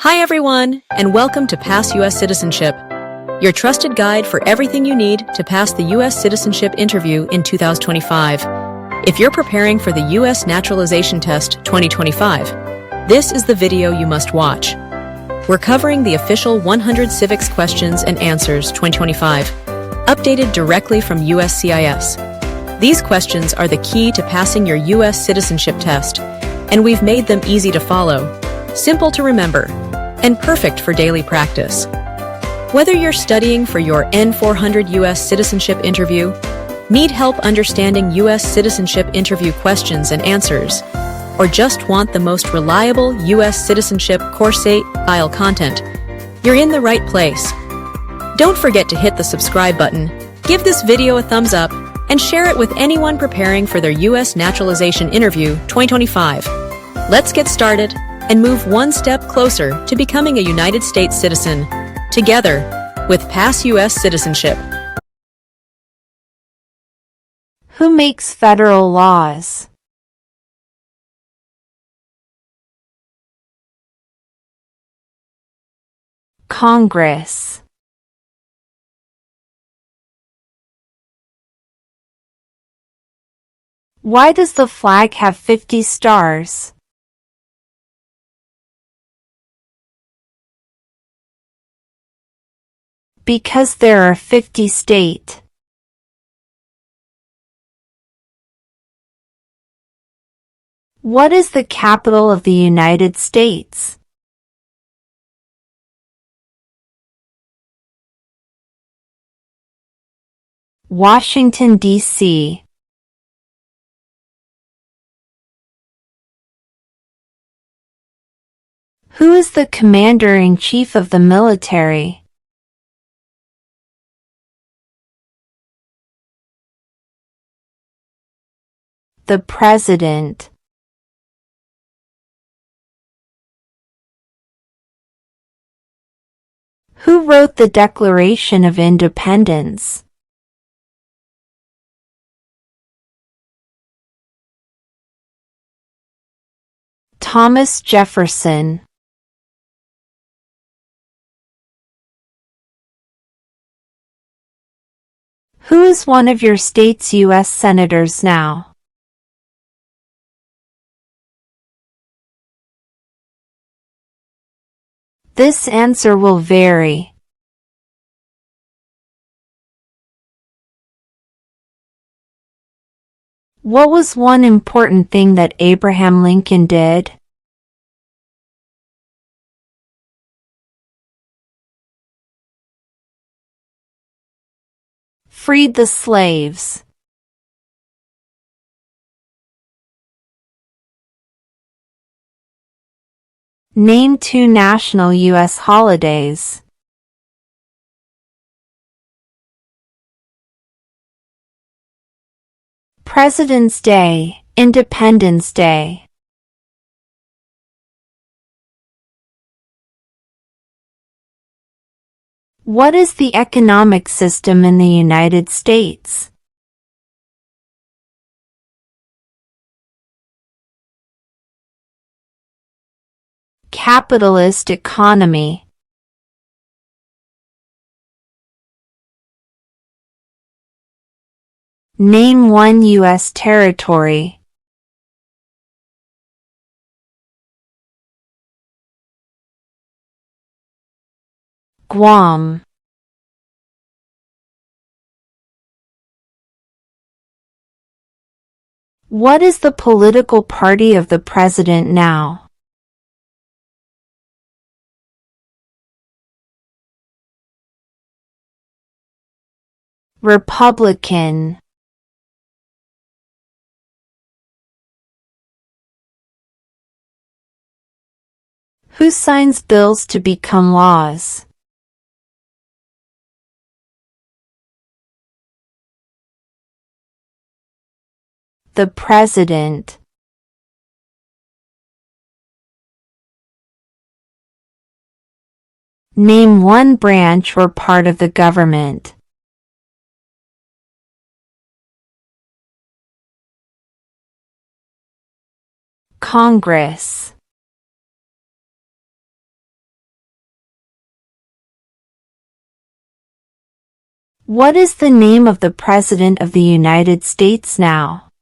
Hi everyone, and welcome to Pass U.S. Citizenship, your trusted guide for everything you need to pass the U.S. citizenship interview in 2025. If you're preparing for the U.S. Naturalization Test 2025, this is the video you must watch. We're covering the official 100 Civics Questions and Answers 2025, updated directly from USCIS. These questions are the key to passing your U.S. citizenship test, and we've made them easy to follow, simple to remember, and perfect for daily practice. Whether you're studying for your N400 U.S. citizenship interview, need help understanding U.S. citizenship interview questions and answers, or just want the most reliable U.S. citizenship course-style content, you're in the right place. Don't forget to hit the subscribe button, give this video a thumbs up, and share it with anyone preparing for their U.S. naturalization interview 2025. Let's get started and move one step closer to becoming a United States citizen, together with Pass U.S. Citizenship. Who makes federal laws? Congress. Why does the flag have 50 stars? Because there are 50 states. What is the capital of the United States? Washington, D.C. Who is the commander-in-chief of the military? The President. Who wrote the Declaration of Independence? Thomas Jefferson. Who is one of your state's U.S. senators now? This answer will vary. What was one important thing that Abraham Lincoln did? Freed the slaves. Name two national U.S. holidays. President's Day, Independence Day. What is the economic system in the United States? Capitalist economy. Name one U.S. territory. Guam. What is the political party of the president now? Republican. Who signs bills to become laws? The President. Name one branch or part of the government. Congress. What is the name of the President of the United States now?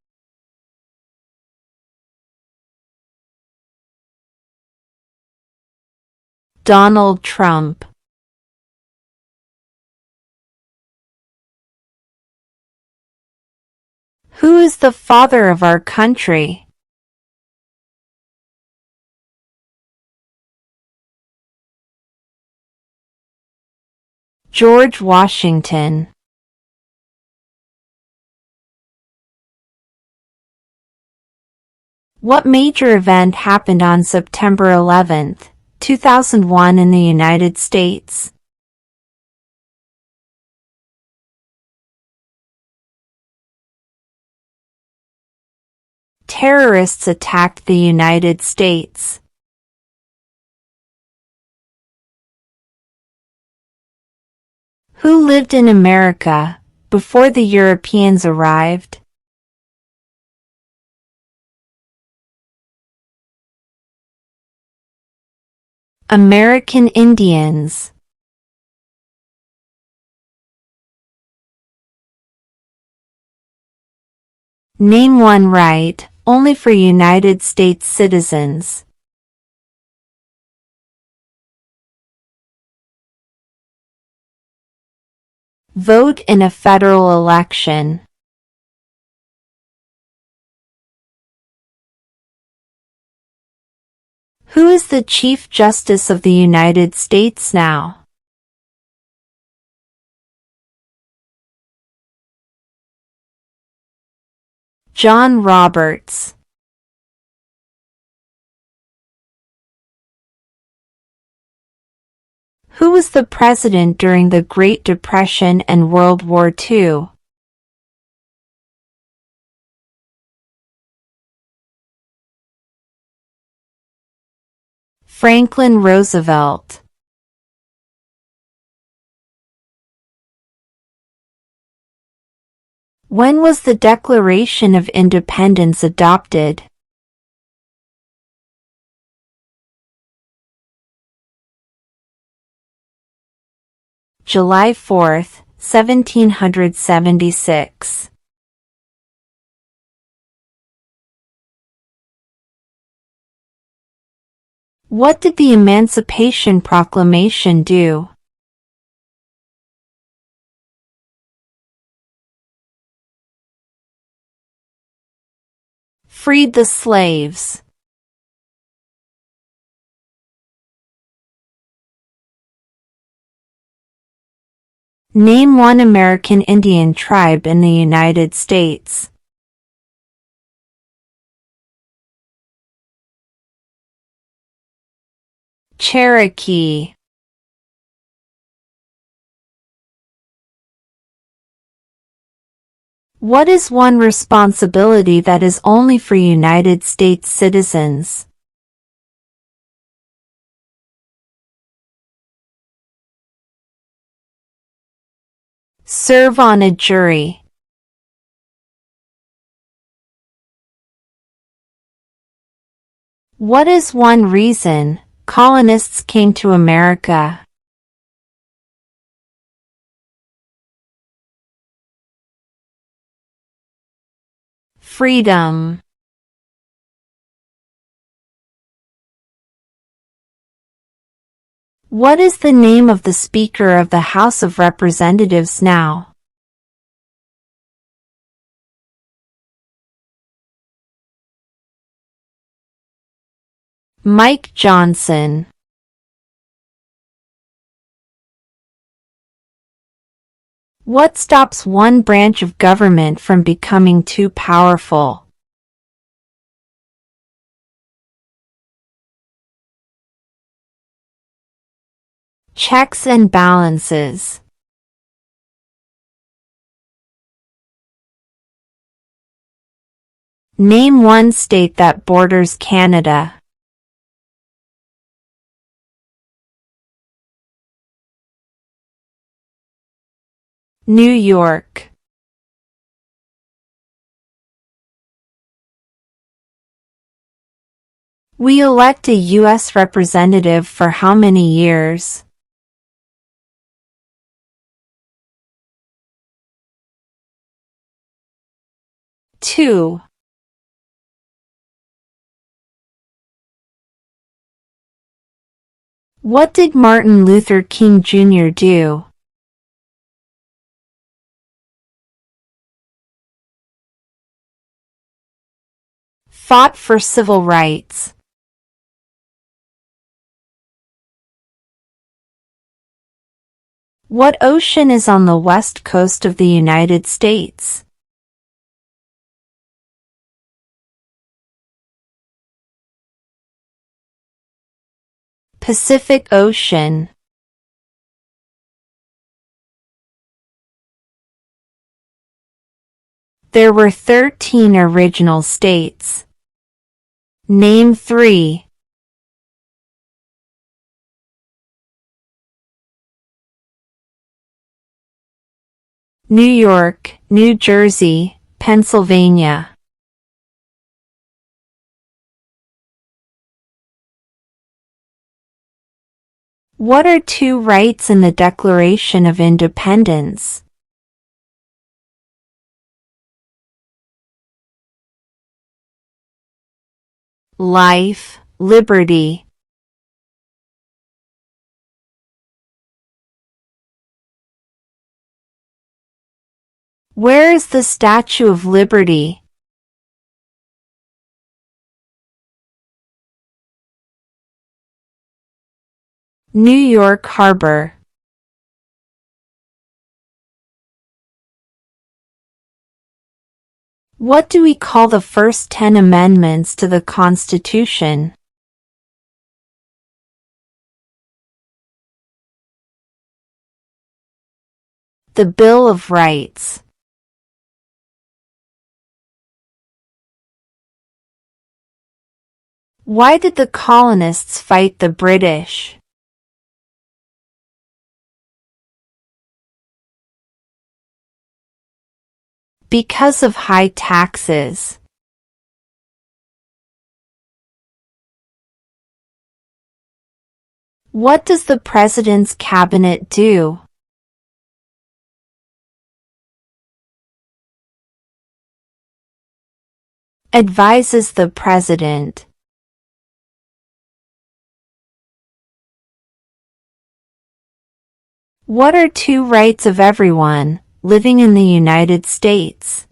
Donald Trump. Who is the father of our country? George Washington. What major event happened on September 11, 2001 in the United States? Terrorists attacked the United States. Who lived in America before the Europeans arrived? American Indians. Name one right only for United States citizens. Vote in a federal election. Who is the Chief Justice of the United States now? John Roberts. Who was the president during the Great Depression and World War II? Franklin Roosevelt. When was the Declaration of Independence adopted? July 4, 1776. What did the Emancipation Proclamation do? Freed the slaves. Name one American Indian tribe in the United States. Cherokee. What is one responsibility that is only for United States citizens? Serve on a jury. What is one reason colonists came to America? Freedom. What is the name of the Speaker of the House of Representatives now? Mike Johnson. What stops one branch of government from becoming too powerful? Checks and balances. Name one state that borders Canada. New York. We elect a U.S. representative for how many years? 2. What did Martin Luther King Jr. do? Fought for civil rights. What ocean is on the west coast of the United States? Pacific Ocean. There were 13 original states. Name 3. New York, New Jersey, Pennsylvania. What are 2 rights in the Declaration of Independence? Life, liberty. Where is the Statue of Liberty? New York Harbor. What do we call the first 10 amendments to the Constitution? The Bill of Rights. Why did the colonists fight the British? Because of high taxes. What does the President's Cabinet do? Advises the President. What are 2 rights of everyone living in the United States?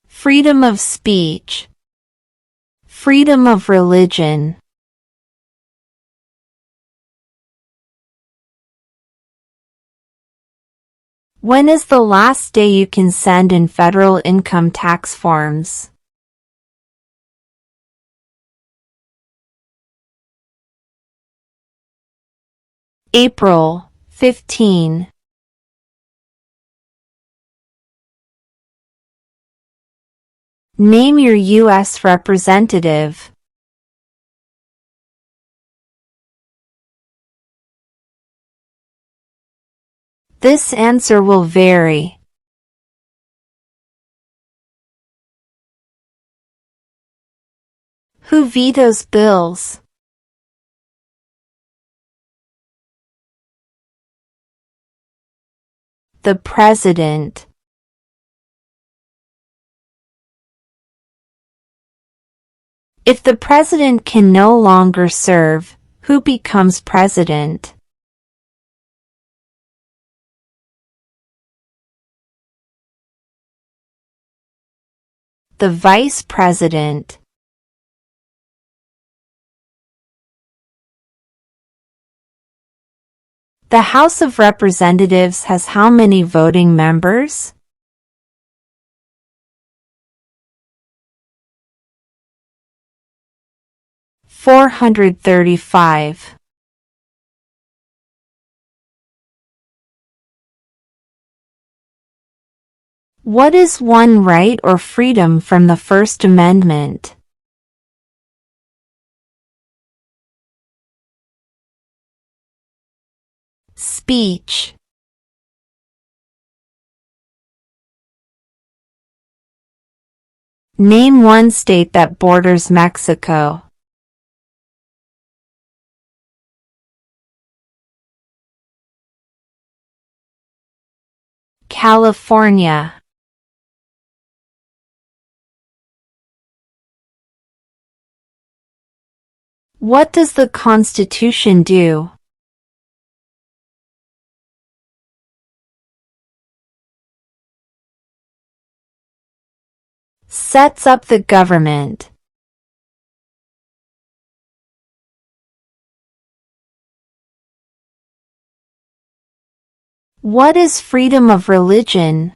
Freedom of speech. Freedom of religion. When is the last day you can send in federal income tax forms? April 15. Name your U.S. representative. This answer will vary. Who vetoes bills? The President. If the President can no longer serve, who becomes President? The Vice President. The House of Representatives has how many voting members? 435. What is one right or freedom from the First Amendment? Speech. Name one state that borders Mexico. California. What does the Constitution do? Sets up the government. What is freedom of religion?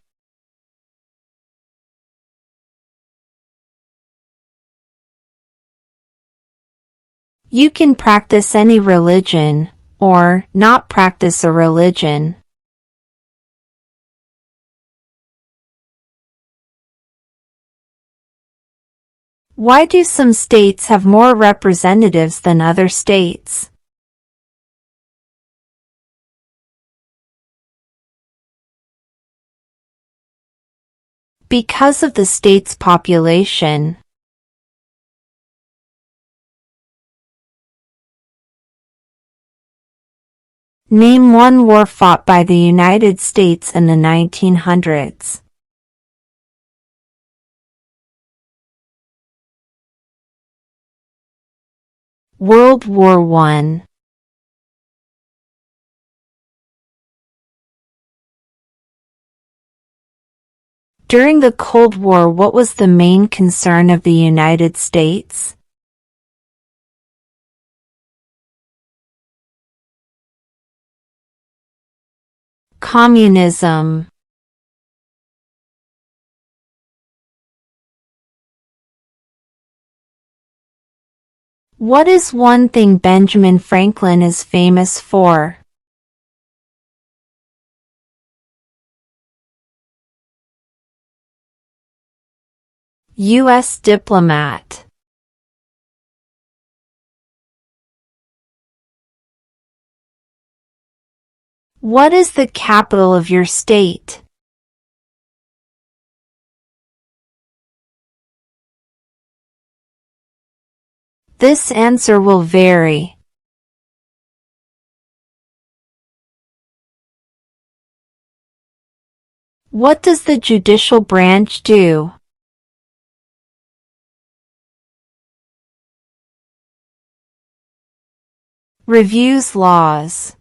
You can practice any religion, or not practice a religion. Why do some states have more representatives than other states? Because of the state's population. Name one war fought by the United States in the 1900s. World War I. During the Cold War, what was the main concern of the United States? Communism. What is one thing Benjamin Franklin is famous for? U.S. diplomat. What is the capital of your state? This answer will vary. What does the judicial branch do? Reviews laws.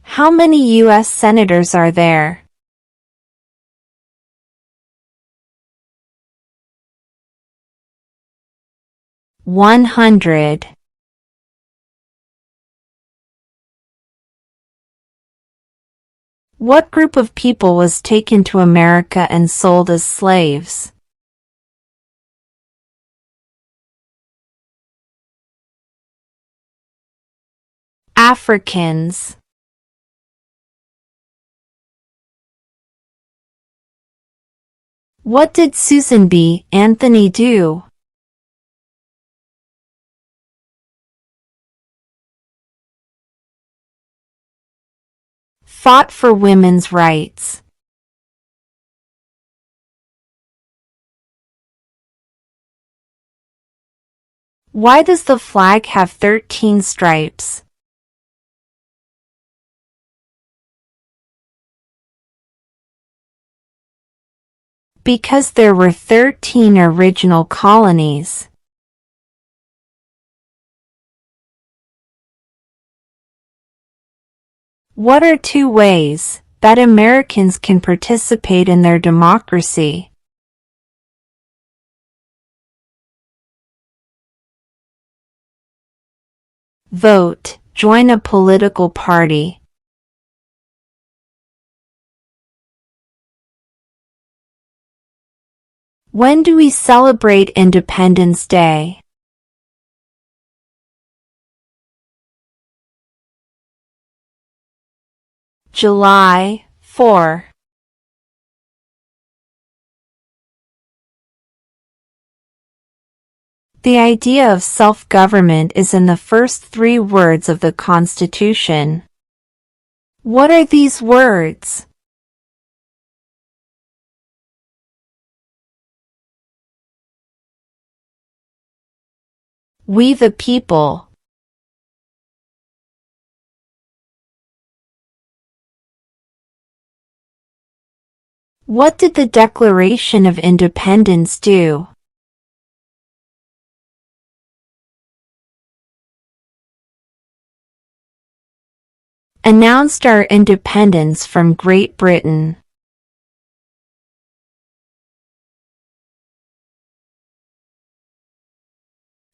How many U.S. senators are there? "100". What group of people was taken to America and sold as slaves? Africans. What did Susan B. Anthony do? Fought for women's rights. Why does the flag have 13 stripes? Because there were 13 original colonies. What are 2 ways that Americans can participate in their democracy? Vote, join a political party. When do we celebrate Independence Day? July 4. The idea of self-government is in the first 3 words of the Constitution. What are these words? We the people. What did the Declaration of Independence do? Announced our independence from Great Britain.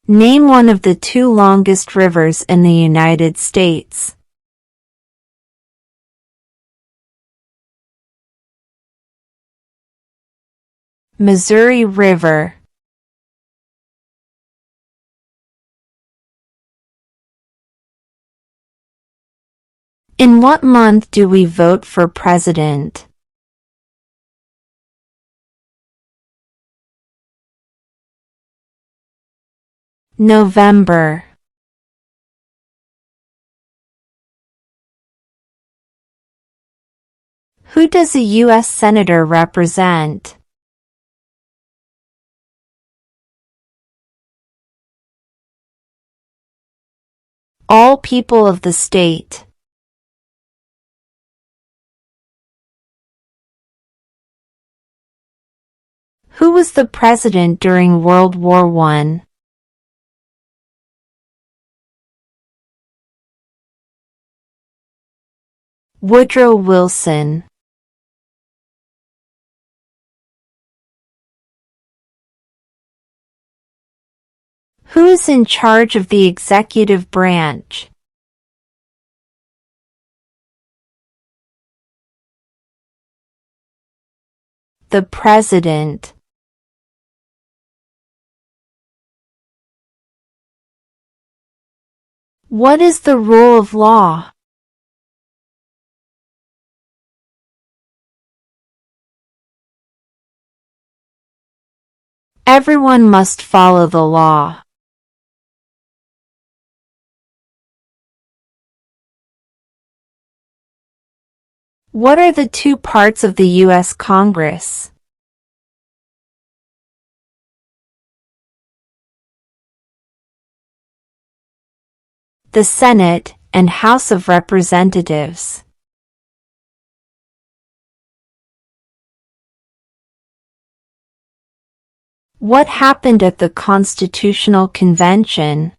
Name one of the two longest rivers in the United States. Missouri River. In what month do we vote for president? November. Who does a U.S. Senator represent? All people of the state. Who was the president during World War I? Woodrow Wilson. Who is in charge of the executive branch? The President. What is the rule of law? Everyone must follow the law. What are the two parts of the U.S. Congress? The Senate and House of Representatives. What happened at the Constitutional Convention?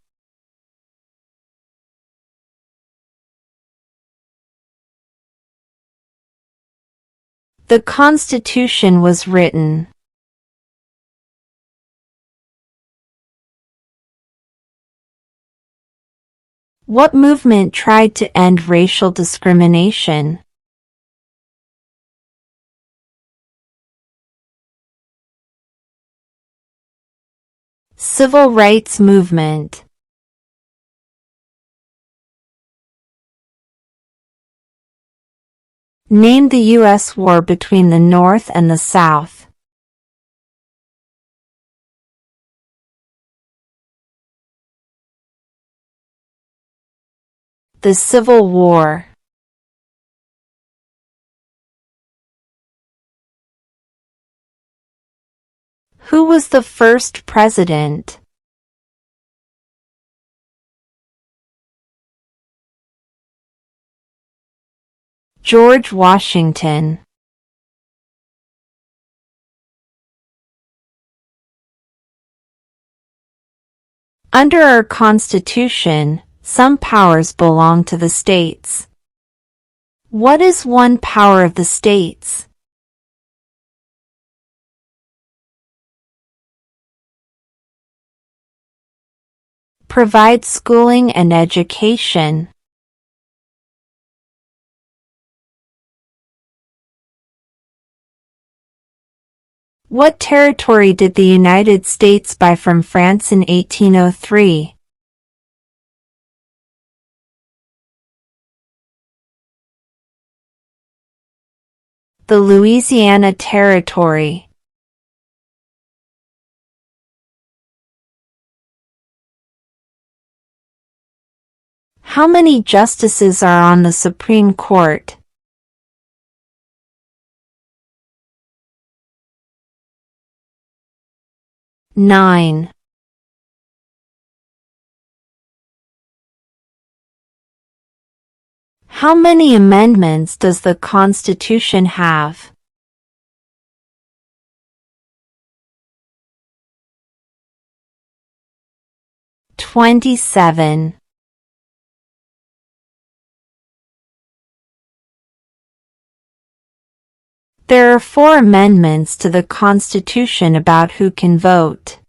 The Constitution was written. What movement tried to end racial discrimination? Civil rights movement. Name the U.S. war between the North and the South. The Civil War. Who was the first president? George Washington. Under our Constitution, some powers belong to the states. What is one power of the states? Provide schooling and education. What territory did the United States buy from France in 1803? The Louisiana Territory. How many justices are on the Supreme Court? 9. How many amendments does the Constitution have? 27. There are 4 amendments to the Constitution about who can vote.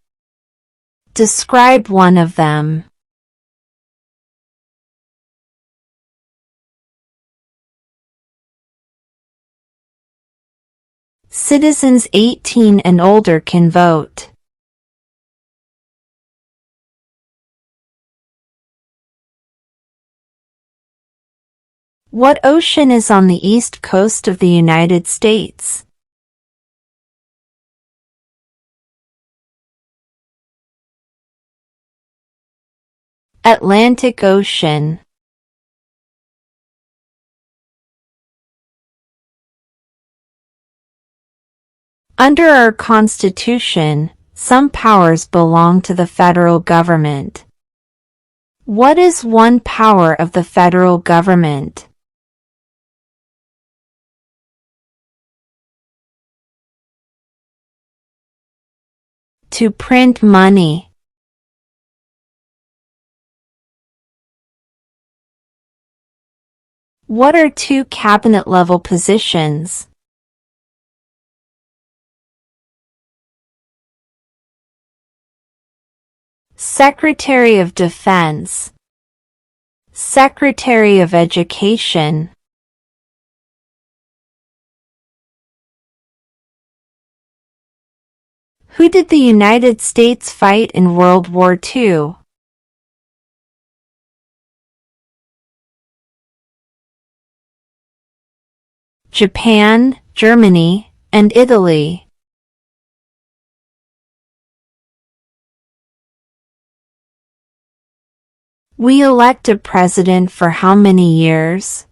Describe one of them. Citizens 18 and older can vote. What ocean is on the east coast of the United States? Atlantic Ocean. Under our Constitution, some powers belong to the federal government. What is one power of the federal government? To print money. What are 2 cabinet-level positions? Secretary of Defense, Secretary of Education. Who did the United States fight in World War II? Japan, Germany, and Italy. We elect a president for how many years?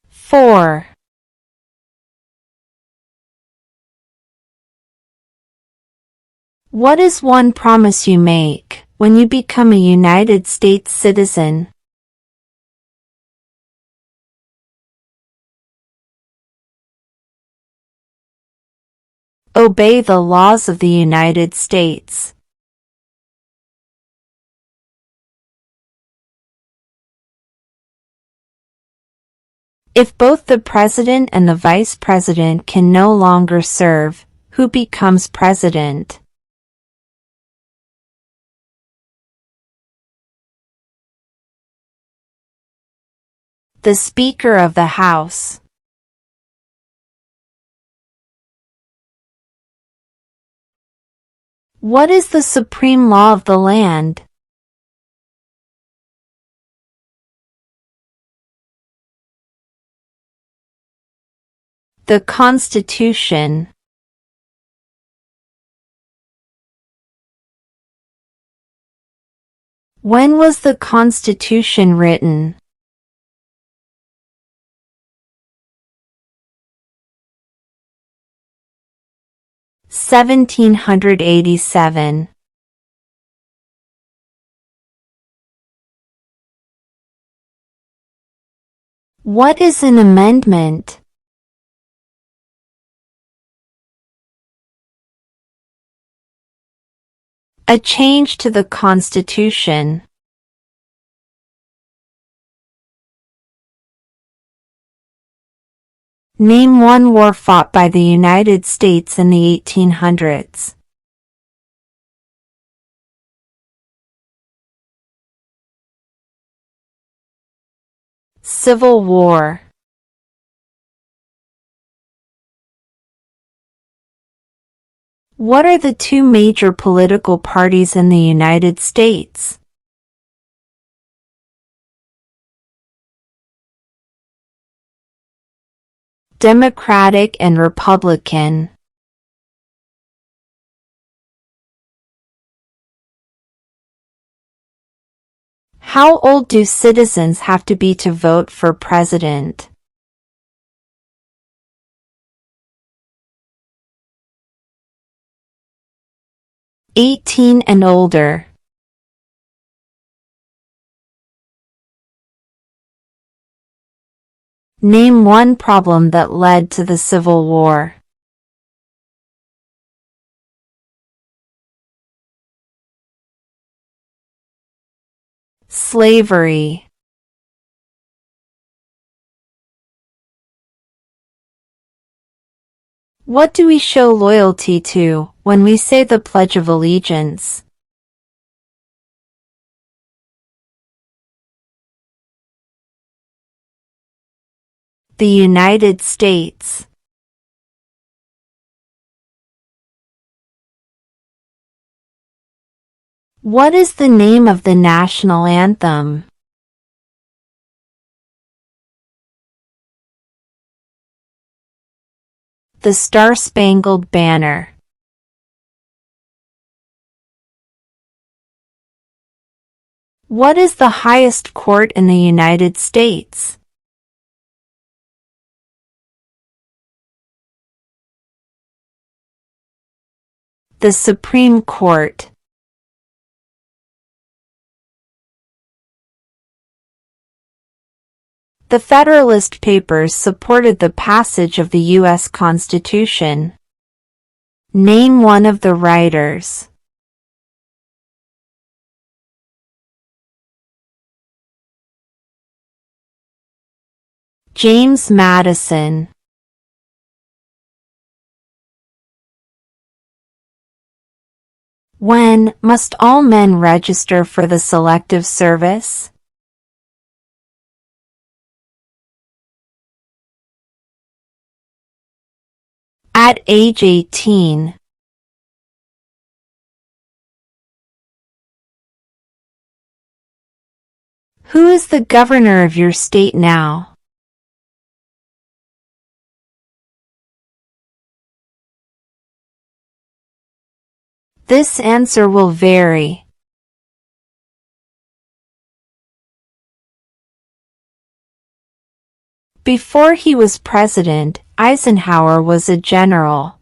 Four. What is one promise you make when you become a United States citizen? Obey the laws of the United States. If both the president and the vice president can no longer serve, who becomes president? The Speaker of the House. What is the supreme law of the land? The Constitution. When was the Constitution written? (1787). What is an amendment? A change to the Constitution. Name one war fought by the United States in the 1800s. Civil War. What are the 2 major political parties in the United States? Democratic and Republican. How old do citizens have to be to vote for president? (18 and older). Name one problem that led to the Civil War. Slavery. What do we show loyalty to when we say the Pledge of Allegiance? The United States. What is the name of the national anthem? The Star-Spangled Banner. What is the highest court in the United States? The Supreme Court. The Federalist Papers supported the passage of the U.S. Constitution. Name one of the writers. James Madison. When must all men register for the Selective Service? At age 18. Who is the governor of your state now? This answer will vary. Before he was president, Eisenhower was a general.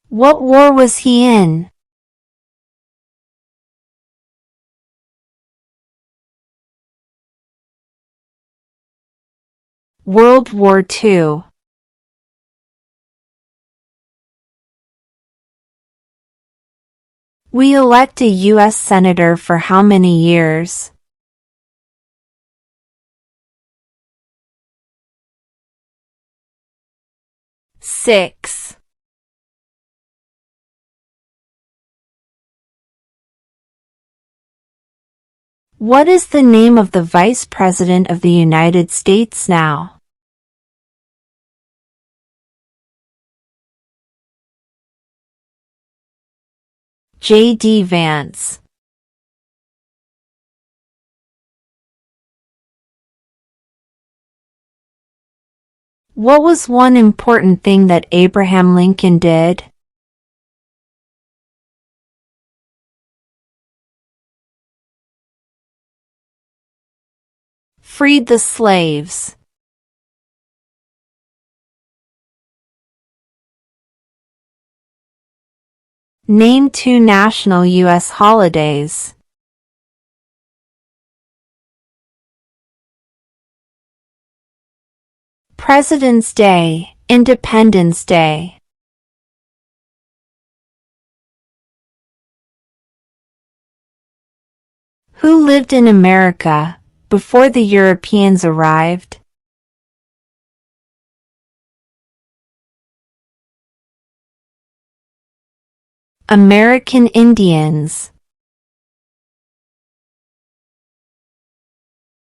What war was he in? World War II. We elect a U.S. Senator for how many years? Six. What is the name of the Vice President of the United States now? J.D. Vance. What was one important thing that Abraham Lincoln did? Freed the slaves. Name two national U.S. holidays. President's Day, Independence Day. Who lived in America before the Europeans arrived? American Indians.